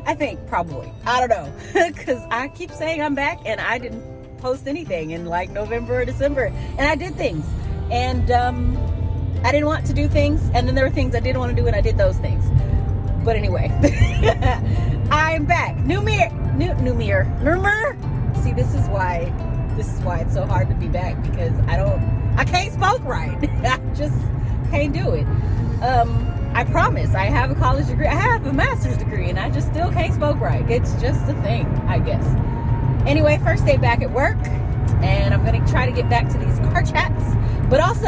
I think probably. I don't know. Because I keep saying I'm back and I didn't post anything in like November or December. And I did things. And I didn't want to do things. And then there were things I didn't want to do and I did those things. But anyway, I'm back. New mirror. See, this is why it's so hard to be back, because I can't spoke right. I just can't do it. I promise I have a college degree. I have a master's degree and I just still can't spoke right. It's just a thing, I guess. Anyway, first day back at work, and I'm going to try to get back to these car chats. But also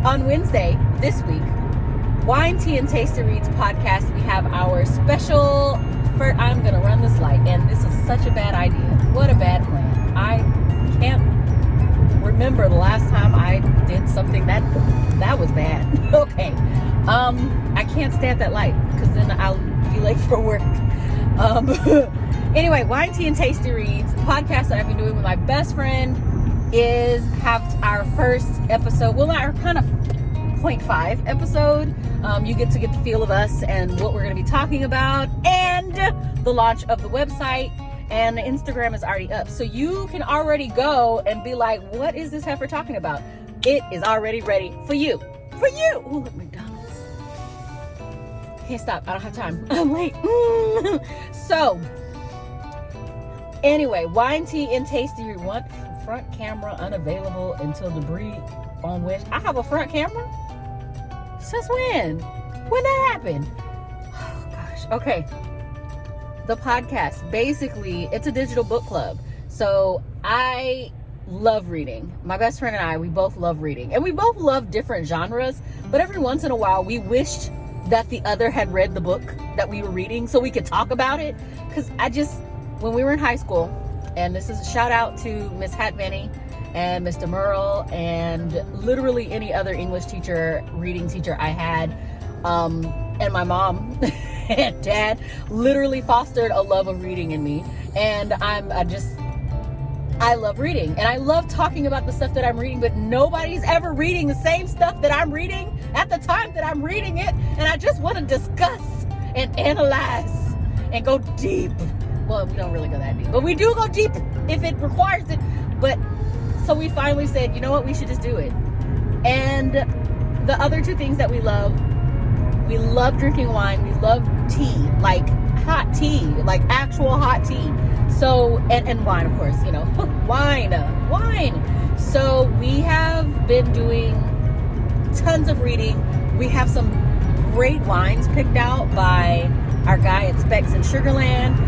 on Wednesday this week, Wine, Tea, and Tasty Reads podcast, we have our special I'm going to run this light, and this is such a bad idea. What a bad plan. I can't remember the last time I did something that was bad. Okay. I can't stay at that light because then I'll be late for work. Anyway, Wine, Tea, and Tasty Reads, the podcast that I've been doing with my best friend, have our first episode. Well, our kind of 0.5 episode. You get the feel of us and what we're going to be talking about, and the launch of the website, and the Instagram is already up. So you can already go and be like, what is this heifer talking about? It is already ready for you. For you! Ooh, look, McDonald's. Can't stop. I don't have time. I'm late. So, anyway, Wine, Tea, and Tasty Read. One front camera unavailable until debris on which. I have a front camera? Since when? When that happened? Oh, gosh. Okay. The podcast, basically, it's a digital book club. So I love reading. My best friend and I, we both love reading. And we both love different genres. But every once in a while, we wished that the other had read the book that we were reading so we could talk about it. Because when we were in high school, and this is a shout out to Miss Hatvenny and Mr. Merle and literally any other English teacher, reading teacher I had, and my mom and dad literally fostered a love of reading in me. And I love reading, and I love talking about the stuff that I'm reading, but nobody's ever reading the same stuff that I'm reading at the time that I'm reading it. And I just want to discuss and analyze and go deep. Well, we don't really go that deep, but we do go deep if it requires it. But so we finally said, you know what, we should just do it. And the other two things that we love drinking wine. We love tea, like hot tea, like actual hot tea. So, and wine, of course, wine. So we have been doing tons of reading. We have some great wines picked out by our guy at Specs in Sugarland.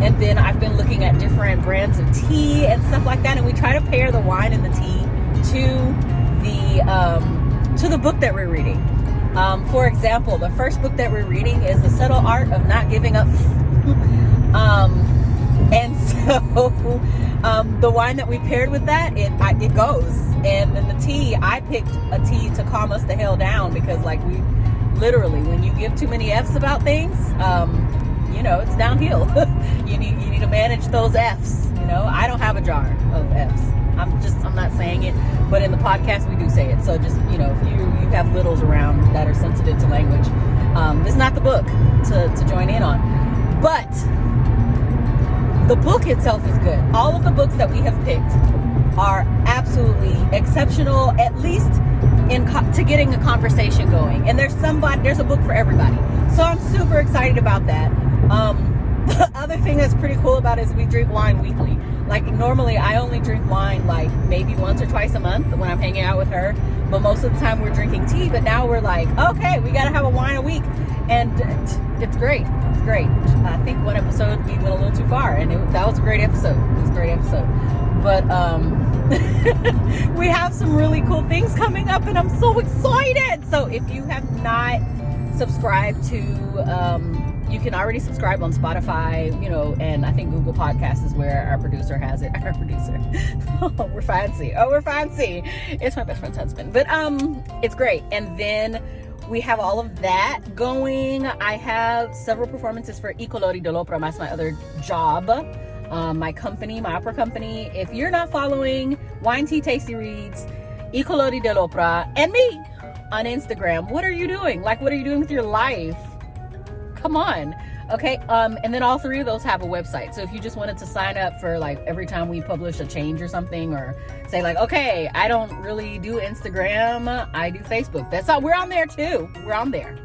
And then I've been looking at different brands of tea and stuff like that. And we try to pair the wine and the tea to the book that we're reading. For example, the first book that we're reading is The Subtle Art of Not Giving Up. And so the wine that we paired with that, it goes. And then the tea, I picked a tea to calm us the hell down, because like we literally, when you give too many F's about things, it's downhill. You need to manage those F's. I don't have a jar of F's. I'm not saying it, but in the podcast we do say it. So just, if you have littles around that are sensitive to language, this is not the book to join in on. But the book itself is good. All of the books that we have picked are absolutely exceptional, at least to getting a conversation going. And there's a book for everybody. So I'm super excited about that. The other thing that's pretty cool about it is we drink wine weekly. Like normally I only drink wine like maybe once or twice a month when I'm hanging out with her. But most of the time we're drinking tea. But now we're like, okay, we got to have a wine a week. And it's great. It's great. I think one episode we went a little too far, and that was a great episode. It was a great episode. But we have some really cool things coming up, and I'm so excited. So if you have not subscribed to, you can already subscribe on Spotify, and I think Google Podcasts is where our producer has it. Our producer. Oh, we're fancy. It's my best friend's husband. But it's great. And then we have all of that going. I have several performances for Colori dell'opera. That's my other job. My company, my opera company. If you're not following Wine, Tea, Tasty Reads, Colori dell'opera, and me on Instagram, what are you doing? Like, what are you doing with your life? Come on. Okay. And then all three of those have a website. So if you just wanted to sign up for like every time we publish a change or something, or say like, okay, I don't really do Instagram, I do Facebook. That's all. We're on there too. We're on there.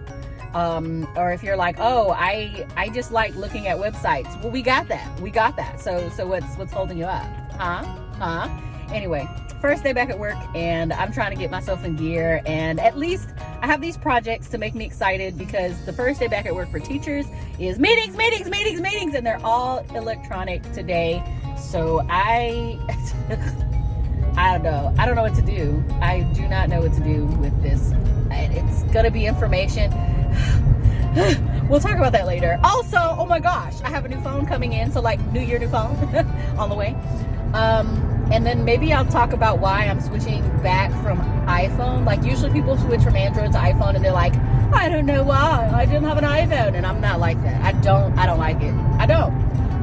Or if you're like, oh, I just like looking at websites. Well, we got that. So what's holding you up? Huh? Anyway, first day back at work, and I'm trying to get myself in gear, and at least I have these projects to make me excited, because the first day back at work for teachers is meetings, and they're all electronic today. So I don't know what to do. I do not know what to do with this. It's gonna be information. We'll talk about that later. Also, oh my gosh, I have a new phone coming in. So like new year, new phone on the way. And then maybe I'll talk about why I'm switching back from iPhone. Like usually people switch from Android to iPhone and they're like, I don't know why, I didn't have an iPhone. And I'm not like that. I don't like it.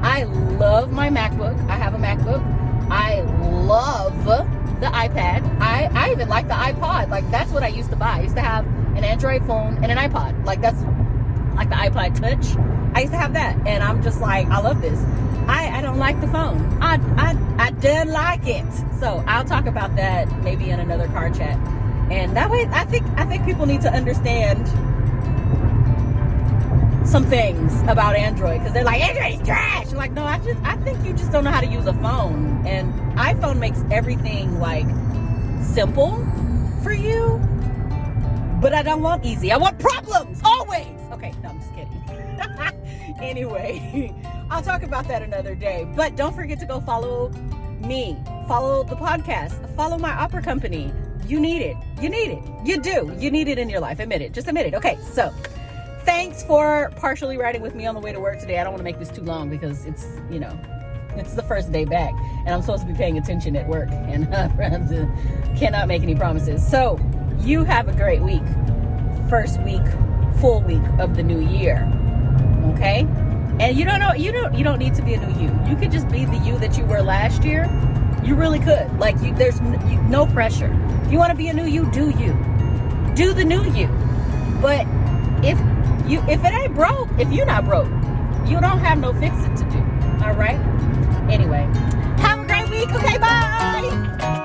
I love my MacBook. I have a MacBook. I love the iPad. I even like the iPod. Like that's what I used to buy. I used to have an Android phone and an iPod. Like that's like the iPod Touch. I used to have that, and I'm just like, I love this. I don't like the phone. I don't like it. So I'll talk about that maybe in another car chat. And that way, I think people need to understand some things about Android, because they're like, Android is trash. I'm like, no, I think you just don't know how to use a phone. And iPhone makes everything like simple for you, but I don't want easy. I want problems always. Okay, no, I'm just kidding. Anyway, I'll talk about that another day. But don't forget to go follow me, follow the podcast, follow my opera company. You need it. You do. You need it in your life. Admit it. Just admit it. Okay, so thanks for partially riding with me on the way to work today. I don't want to make this too long because it's the first day back and I'm supposed to be paying attention at work, and cannot make any promises. So you have a great week. First week, full week of the new year. Okay? And you don't need to be a new you. You could just be the you that you were last year. You really could. Like there's no pressure. If you want to be a new you, do the new you. But if it ain't broke, if you're not broke, you don't have no fixing to do. All right? Anyway, have a great week. Okay, bye.